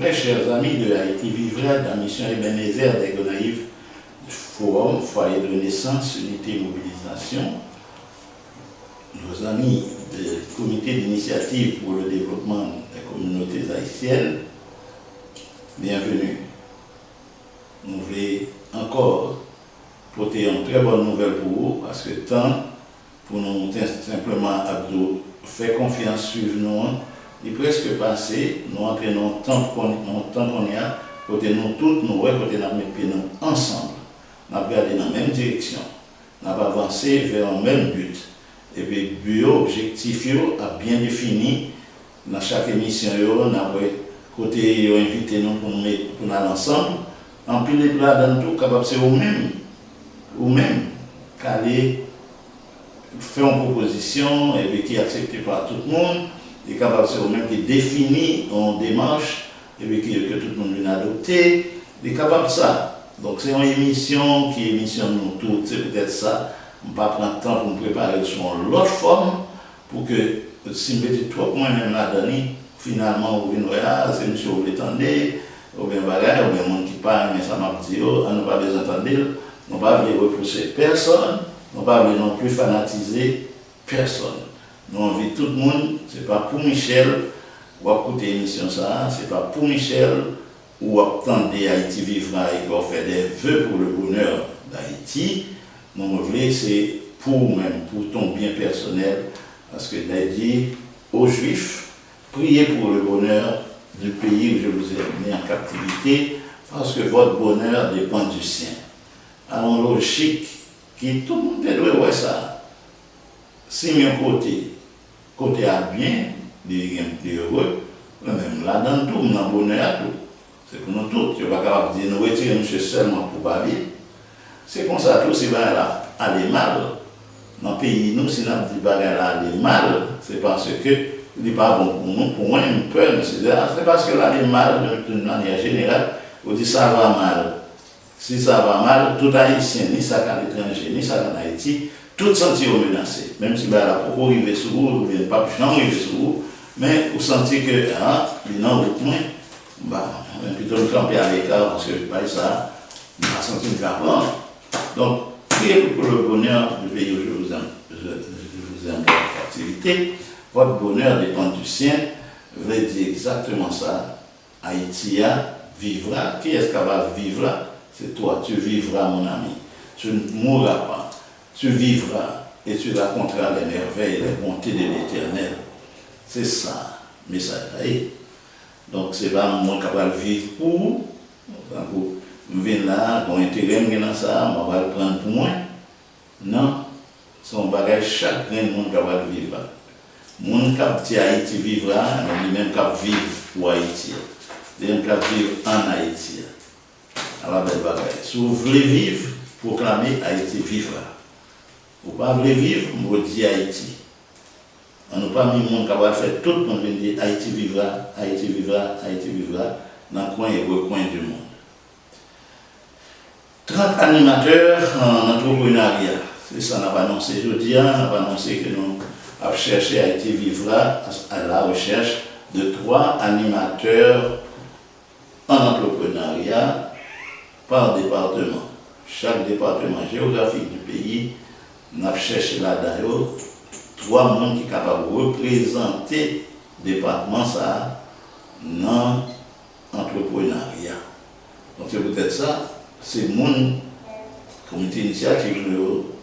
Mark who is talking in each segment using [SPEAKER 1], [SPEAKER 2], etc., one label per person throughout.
[SPEAKER 1] Très chers amis de Haïti Vivra, de la mission Ebenezer des Gonaïves, Forum, Foyer de Renaissance, Unité et Mobilisation, nos amis du Comité d'initiative pour le développement des communautés haïtiennes, bienvenue. Nous voulons encore porter une très bonne nouvelle pour vous, parce que tant pour nous simplement faire confiance sur nous, il est presque passé, nous entraînons tant qu'on y a, côté nous tous, nous côté nous ensemble, nous avons regardé dans la même direction, nous avons avancé vers un même but. Et puis, le but objectif a bien défini dans chaque émission, nous avons côté invité nous pour nous aller ensemble, en pile de plat dans tout, capable c'est vous-même, qu'aller faire une proposition et puis qui est acceptée par tout le monde. Et capable c'est vous-même qui définit en démarche et puis que tout le monde vient adopter, il est capable de ça. Donc c'est une émission qui émissionne nous tous, c'est peut-être ça. On ne va pas prendre le temps pour nous préparer sur l'autre forme pour que si je mets trop moi-même là-dedans, finalement vous venez c'est monsieur vous l'étendez, ou bien bagarre, ou bien monde qui parle, mais ça m'a dit, on n'a pas besoin d'entendre, on ne va pas repousser personne, on ne va pas non plus fanatiser personne. Nous invitons tout le monde, ce n'est pas pour Michel, ou à écouter l'émission ça, ce n'est pas pour Michel, ou à attendre Haïti Vivra et qu'on fait des vœux pour le bonheur d'Haïti. Nous voulons, c'est pour même, pour ton bien personnel, parce que dit aux Juifs, priez pour le bonheur du pays où je vous ai mis en captivité, parce que votre bonheur dépend du sien. Alors, logique, qui tout le monde doit voir ça. Si mon côté à bien, il est heureux, même là dans tout, dans le bonheur, c'est pour nous tous. Je ne vais pas capable de dire, nous retirons monsieur seulement pour parler. C'est comme ça, tout, si là aller mal, dans le pays, nous, si nous dit là aller mal, c'est parce que il n'est pas bon pour nous, pour moi, une peur, c'est parce que là aller mal, d'une manière générale, on dit ça va mal. Si ça va mal, tout haïtien, ni ça qu'à l'étranger, ni ça qu'en Haïti, tout sentir menacé. Même si là, pour arriver sur vous, vous ne venez pas jamais arriver sur vous, mais vous sentez que, il est dans votre main, plutôt le camper à l'écart, parce que pas ça, on va sentir une prendre. Donc, priez pour le bonheur du pays où je vous aime en captivité. Votre bonheur dépend du sien, veut dire exactement ça. Haïti vivra. Qui est-ce qui va vivre? C'est toi, tu vivras, mon ami. Tu ne mourras pas. Tu vivras et tu raconteras les merveilles et les bontés de l'Éternel. C'est ça, le message. Donc, c'est pas moi qui va vivre pour vous. Je viens là, bon intérêt dans ça, on va le prendre pour moi. Non, c'est un bagage chaque monde qui va vivre. Monde qui Haïti vivra, mais même qui vivre pour Haïti. Même qui vivre en Haïti. Alors, belle bagaille. Si vous voulez vivre, proclamez Haïti vivra. Vous ne voulez pas vivre, vous dites Haïti. On n'a pas mis le monde qui va faire tout le monde dire Haïti vivra, Haïti vivra, Haïti vivra, dans le coin et au coin du monde. 30 animateurs en entrepreneuriat. C'est ça qu'on a annoncé aujourd'hui. On a annoncé que nous avons cherché Haïti vivra à la recherche de 3 animateurs en entrepreneuriat par département. Chaque département géographique du pays, nous avons cherché là-dedans 3 personnes qui sont capables de représenter le département dans l'entrepreneuriat. Donc c'est peut-être ça, c'est mon comité initiative,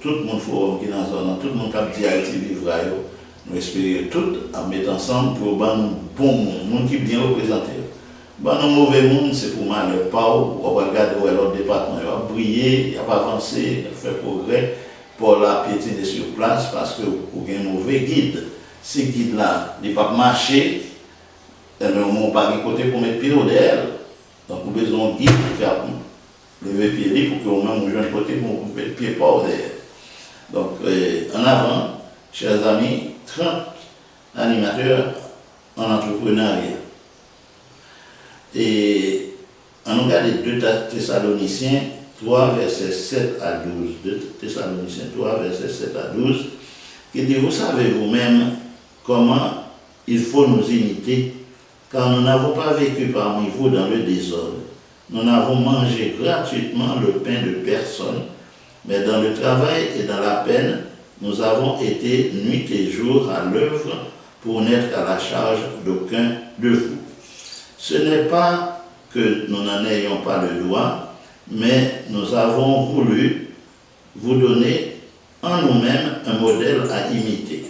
[SPEAKER 1] tout le monde forum qui est dans la zone, tout le monde qui a dit Haïti vivra, nous espérons tous à mettre ensemble pour un bon monde qui est bien représenté. Un mauvais monde, c'est pour moi le pas, on va regarder où l'autre département va briller, il n'a pas avancé, il a fait progrès pour la piétiner sur place parce que vous avez un mauvais guide. Ce guide-là, il ne va pas marcher, on ne va pas côté pour mettre pied derrière. Donc vous avez besoin d'un guide pour faire lever pied pour que vous-même vous un côté pour mettre pied par derrière. Donc en avant, chers amis, 30 animateurs en entrepreneuriat. Et on regarde 2 Thessaloniciens 3, versets 7 à 12. 2 Thessaloniciens 3, versets 7 à 12, qui dit, vous savez vous-même comment il faut nous imiter car nous n'avons pas vécu parmi vous dans le désordre. Nous n'avons mangé gratuitement le pain de personne, mais dans le travail et dans la peine, nous avons été nuit et jour à l'œuvre pour n'être à la charge d'aucun de vous. Ce n'est pas que nous n'en ayons pas le droit, mais nous avons voulu vous donner en nous-mêmes un modèle à imiter.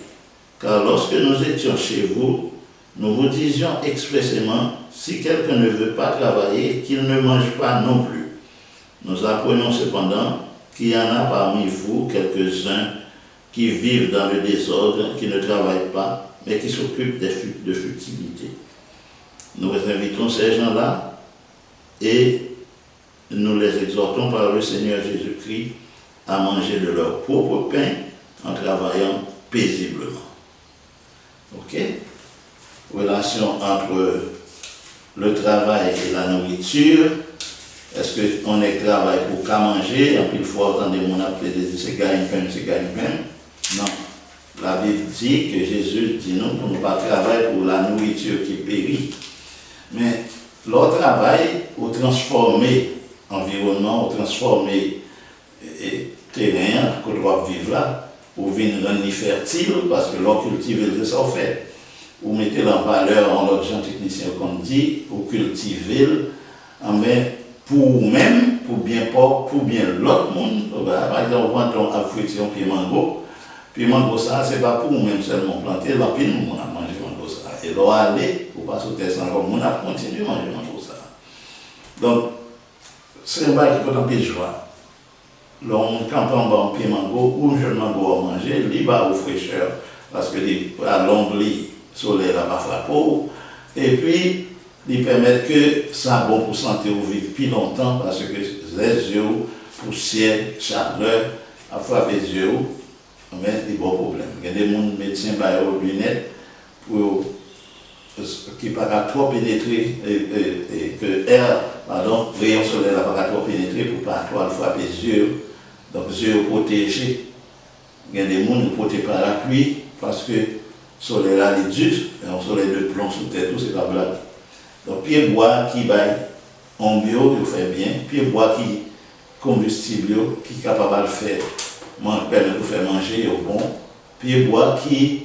[SPEAKER 1] Car lorsque nous étions chez vous, nous vous disions expressément, si quelqu'un ne veut pas travailler, qu'il ne mange pas non plus. Nous apprenons cependant qu'il y en a parmi vous quelques-uns qui vivent dans le désordre, qui ne travaillent pas, mais qui s'occupent de futilités. Nous invitons ces gens-là et nous les exhortons par le Seigneur Jésus-Christ à manger de leur propre pain en travaillant paisiblement. Ok? Relation entre le travail et la nourriture. Est-ce qu'on est travail pour qu'à manger? En plus, il faut entendre mon appel de c'est gagne-pain, c'est gagne-pain. Non. La Bible dit que Jésus dit non, pour ne pas travailler pour la nourriture qui périt. Mais leur travail, au transformer environnement, au transformer terrain, qu'on doit vivre là, pour venir rendre fertile, parce que l'on cultive, c'est ça qu'on fait. Ou mettez en valeur, en l'autre gens technicien qu'on dit, ou cultiver, mais pour même, pour bien l'autre monde. Par exemple, quand on a fruité un pied mango, puis mango ça, c'est pas pour nous-mêmes seulement planter, là, puis nous, on a mangé mango ça. Et là, aller, pour pas sauter sans comme on a continué à manger mango ça. Donc, c'est un bail qui peut empêcher joie. L'on campe en bas un pied mango, ou un jeune mango à manger, il va aux fraîcheur, parce que à l'ombre, le soleil là-bas frappe. Et puis, ils permettent que ça bon pour santé ou vivre plus longtemps, parce que les yeux, poussière, chaleur, à frapper les yeux, mais il y a des bons problèmes. Il y a des médecins qui ont des lunettes pour qui ne pas trop pénétrer, et que l'air, rayon solaire n'a pas trop pénétrer pour ne pas trop frapper les yeux. Donc les yeux protégés. Il y a des gens qui protègent par la pluie parce que le soleil là est dur, et un soleil de plomb sous tête, c'est pas blague. Donc pied bois qui baille en bio, il fait bien, pied bois qui combustible, qui est capable de faire, permet de faire manger, il est bon. Pied bois qui,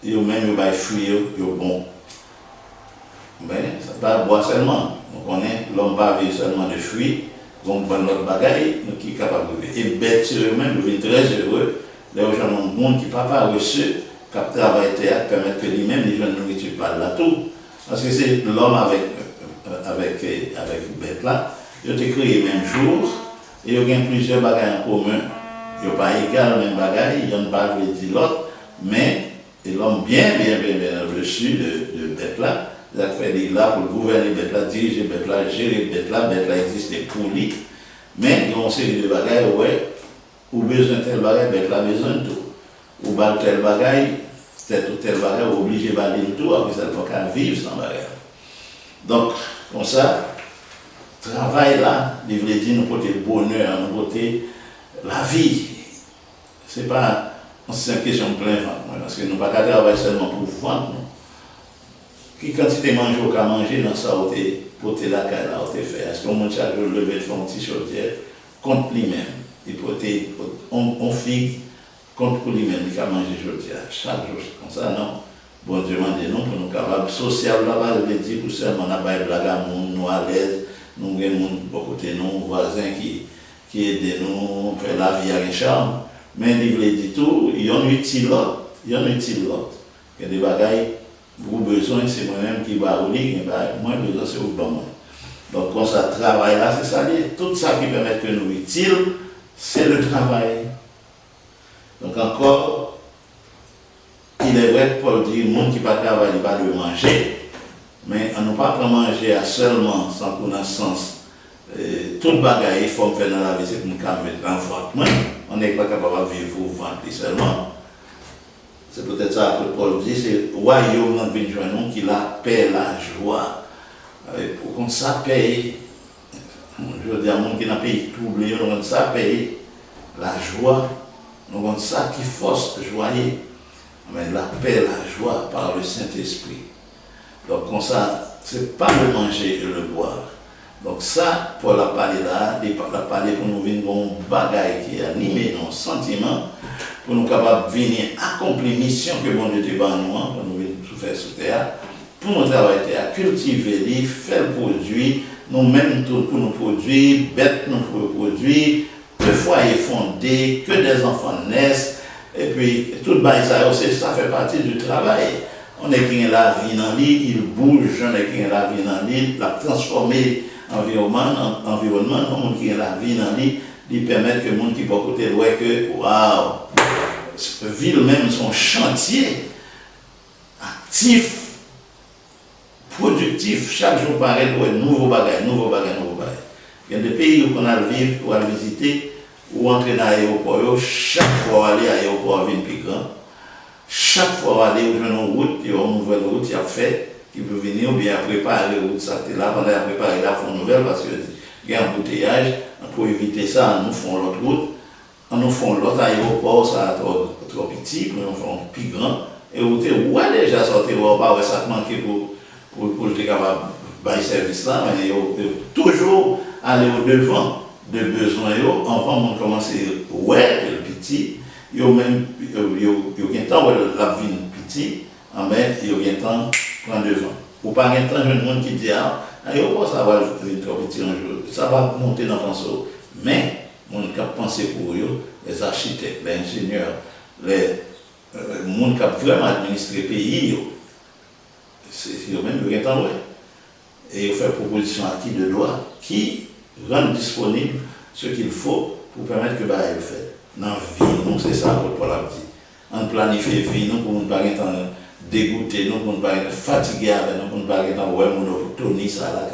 [SPEAKER 1] il même il fruit, il est bon. Mais ça ne pas boire seulement. On connaît l'homme va vivre seulement de fruits, donc prendre l'autre bagaille, qui est capable de vivre. Et bête sur eux-mêmes, ils deviennent très heureux. Les gens ont un monde qui n'a pas reçu, qui travaille théâtre, permettre que lui-même, les gens ne nourriture pas là tout. Parce que c'est l'homme avec bête là, ils ont été créés le même jour, et ils ont plusieurs bagailles en commun. Ils n'ont pas égal même bagaille, ils n'ont pas dit l'autre, mais l'homme bien reçu de bête là. Il a fait là pour gouverner bête là, diriger bête là, gérer bête là existe pour lui. Mais il y a une série de bagailles, ouais, ou besoin de tel bagaille, bête là besoin de tout. Ou bal tel bagaille, tel bagaille, obligé de balayer tout, après ça ne peut pas vivre sans bagaille. Donc, comme ça, travail là, il veut dire nous porter le bonheur, nous porter la vie. Ce n'est pas une question de plein ventre, parce que nous ne pouvons pas travailler seulement pour vendre. Qui quantité de manger ou qu'à manger dans ça, pour te la caille là, te faire. Est-ce qu'on monte chaque jour lever de faire un petit chaudière contre lui-même. Il peut on figue contre lui-même qui a mangé chaudière chaque jour. Comme ça, non. Bon Dieu m'a dit non, pour nous capables social là-bas, je veux dire, pour seulement on a pas de blague à nous à l'aise, nous avons des gens de côté nous, voisins qui aident nous, faire la vie à un charme. Mais il veut dire tout, il y en a utile l'autre. Il y en a utile l'autre. Il y a des bagailles. Vous besoin, c'est moi-même qui va au lit, moi besoin, c'est vous bon. Donc, quand ça travaille là, c'est ça, tout ça qui permet que nous utile, c'est le travail. Donc, encore, il est vrai que Paul dit, le monde qui ne pas travailler, il va le manger, mais on ne peut pas manger à seulement, sans connaissance, tout bagaille, il faut faire dans la vie, c'est pour nous mettre en vente. On n'est pas capable de vivre pour vendre seulement. C'est peut-être ça que Paul dit, c'est le royaume dans le journaux qui la paix, la joie. Pour qu'on ça paye, je veux dire, à monde qui n'a payé troublé, on ça paye la joie, on ça qui force joyer, mais la paix, la joie par le Saint-Esprit. Donc, comme ça, c'est pas le manger et le boire. Donc ça, pour la parler là, la parler pour nous venir un bagage qui anime nos sentiments, pour nous capables de venir accomplir mission que bon Dieu te donne nous, pour nous venir tout faire sur terre, pour nous travailler à cultiver, faire produire, nous-mêmes pour nous produire, bêtes nous pour produire, que foyer fondé, que des enfants naissent, et puis tout ça fait partie du travail. On est qui la vie dans l'île, il bouge, on est qui la vie dans l'île, la transformer environnement, on qui la vie dans l'île, lui permettre que le monde qui peut côté voit que waouh, ville même son chantier actif, productif, chaque jour paraît pour un nouveau bagage. Il y a des pays où on a le vivre, ou à le visiter, ou entrer dans l'aéroport, chaque fois aller à l'aéroport vient plus grand. Chaque fois aller où une route, il y a une nouvelle route qui a fait, qui peut venir, ou bien préparer la route, ça là, pendant à préparer la font nouvelle, parce qu'il y a un embouteillage, pour éviter ça, nous faisons l'autre route, nous faisons l'autre aéroport, ça trop petit, nous faisons plus grand, et où est déjà sorti, on va ça manquer pour être capable de faire service là, mais toujours aller au-devant de besoins, avant de commencer ouais, le petit, il y a un temps où la vie est petite, mais il y a un temps prendre devant. Ou pas un temps, il y a un monde qui dit, ça va venir trop petit un jour, ça va monter dans le sens. Mais, on a pensé pour eux, les architectes, les ingénieurs, les gens qui ont vraiment administré le pays, c'est eux-mêmes qui ont un temps, ouais. Et ils font proposition à qui de droit qui rend disponible ce qu'il faut pour permettre que le fait. Dans la vie, nous, c'est ça pour la vie. On planifie la vie, nous, pour ne pas être dégoûté, nous, pour ne pas être fatigué avec nous, pour ne pas être monotonie, ça, là,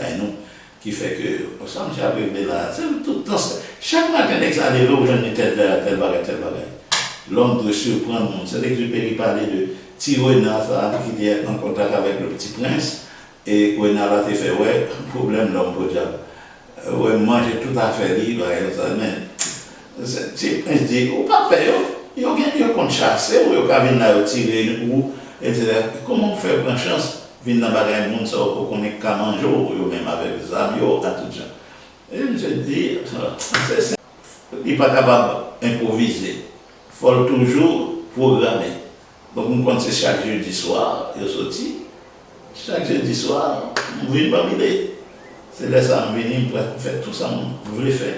[SPEAKER 1] qui fait que, ça, je suis arrivé là, c'est tout le temps. Chaque matin, ça allait là où je n'ai tel bagage. L'homme doit surprendre le monde. C'est l'exupéry parlait de Tirona, ça, qui est en contact avec le petit prince. Et on a fait, ouais, problème l'homme pour diable. Ouais, manger tout à fait libre, mais si on dit, ou pas faire, il y a un compte chassé, ou il y a un venir tirer, ou, etc. Comment on fait prendre chance, venir dans le monde, pour qu'on ait qu'à manger, ou même avec des amis, à tout ça. Et je me dis, il n'est pas capable d'improviser, il faut toujours programmer. Donc, on compte chaque jeudi soir, il est sorti. Chaque jeudi soir, on vient pas m'aider. C'est là ça, on vient pour faire tout ça, on voulait faire.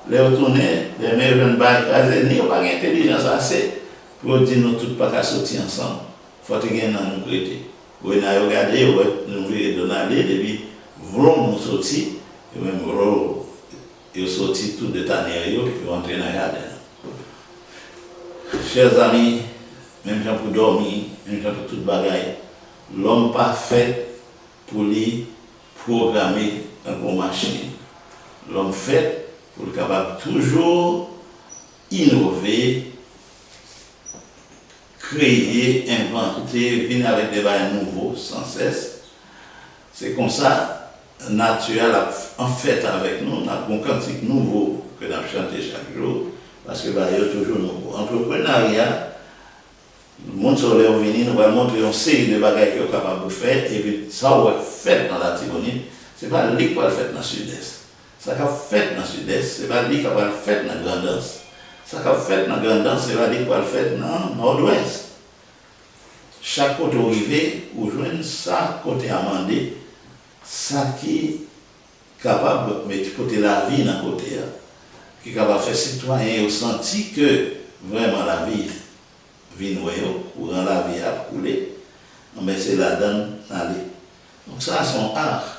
[SPEAKER 1] Les retourner, les meilleurs jeunes écraser, ni pas d'intelligence assez pour dire nous tous pas qu'à sortir ensemble. Il faut que nous prêter. Vous avez regardé, nous voulons donner, depuis, voulons nous sortir, et même voulons, ils sont sortis tout de tanière, et puis rentrer dans le jardin. Chers amis, même temps pour dormir, même temps pour toute bagaille, l'homme pas fait pour lui programmer une machine. L'homme fait pour être capable toujours innover, créer, inventer, venir avec des bails nouveaux sans cesse. C'est comme ça, naturel en fait avec nous, on a un cantique nouveau que nous chantons chaque jour, parce que il y a toujours nouveau. Entrepreneuriat, le monde sur le revenu, nous va montrer une série de bagages qu'on est capable de faire, et puis ça va être fait dans la Tibonite, ce n'est pas lui qui va le faire dans le sud-est. Ça qui va fait dans le sud-est, ce n'est pas lui qui va le faire dans la Grandance. Ça qui va fait dans la Grandance, ce n'est pas lui qui va le faire dans le nord-ouest. Chaque côté arrivé, ou joindre ça, côté amendé, ça qui est capable de mettre côté la vie dans le côté, qui est capable de faire citoyen au senti que vraiment la vie vient ou rend la vie à couler, mais c'est la donne d'aller. Donc ça, c'est son art.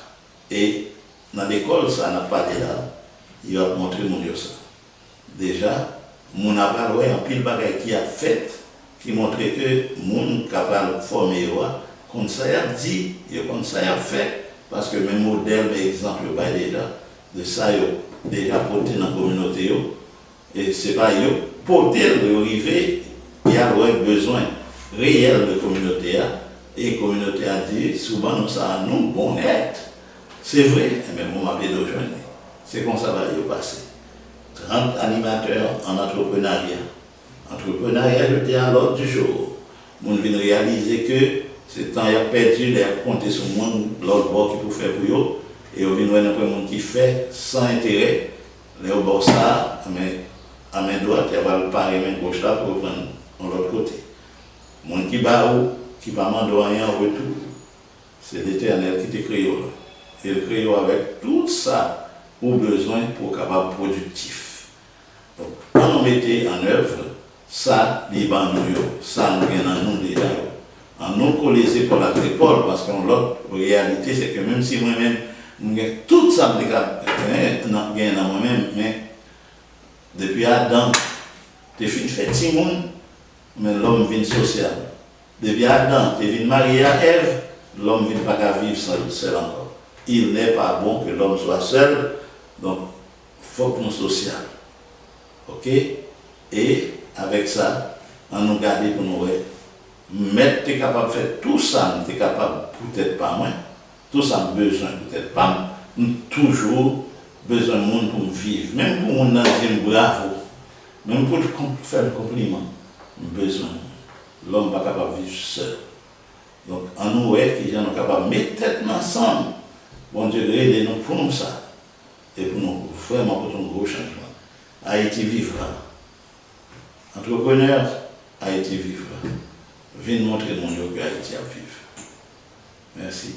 [SPEAKER 1] Et dans l'école, ça n'a pas de là. Il va montrer mon Dieu ça. Déjà, mon appel, un pile bagaille qui a fait, qui montre que mon capable de former, comme ça a dit, et comme ça a fait, parce que mes modèles, mes exemples, déjà, de ça, déjà porté dans la communauté. Et ce n'est pas porter le arriver, il y a besoin réel de communauté. Et la communauté a dit, souvent nous ça nous bon être. C'est vrai, mais vous m'avez rejoint. C'est comme ça va y passer. 30 animateurs en entrepreneuriat. Entrepreneuriat, je dis à l'ordre du jour. Nous venons réaliser que C'est temps, il a perdu, il a compté sur moi, l'autre bord qui peut faire pour eux. Et on vient voir un monde qui fait sans intérêt. Les au bord ça, à main droite, il va le parer main gauche là pour prendre de l'autre côté. Monde qui bat ou, qui va demander rien en retour, c'est l'Éternel qui te crée. Et le crée avec tout ça au besoin pour capable productif. Donc, quand on mettait en œuvre, ça, les bandes, ça nous vient dans nous déjà. En nous coller les épaules à l'épaule, parce que l'autre réalité, c'est que même si moi-même, tout ça, je gagne dans moi-même, mais depuis Adam, tu fait petit monde, mais l'homme vient social. Depuis Adam, tu es marié à Ève, l'homme ne vient pas vivre seul encore. Il n'est pas bon que l'homme soit seul, donc il faut qu'on soit social. Ok? Et avec ça, on nous garde pour nous. Mais tu es capable de faire tout ça, tu es capable, peut-être pas moins, tout ça, besoin, peut-être pas, toujours besoin de monde pour vivre. Même pour mon dire bravo, même pour faire le compliment, besoin. L'homme n'est pas capable de vivre seul. Donc, en nous, qui sommes capables de mettre tête ensemble, bon Dieu, aidez-nous pour nous ça. Et pour nous, vraiment, pour un gros changement. Haïti vivra. Entrepreneurs, Haïti vivra. Viens montrer mon Dieu que Haïti a vivre. Merci.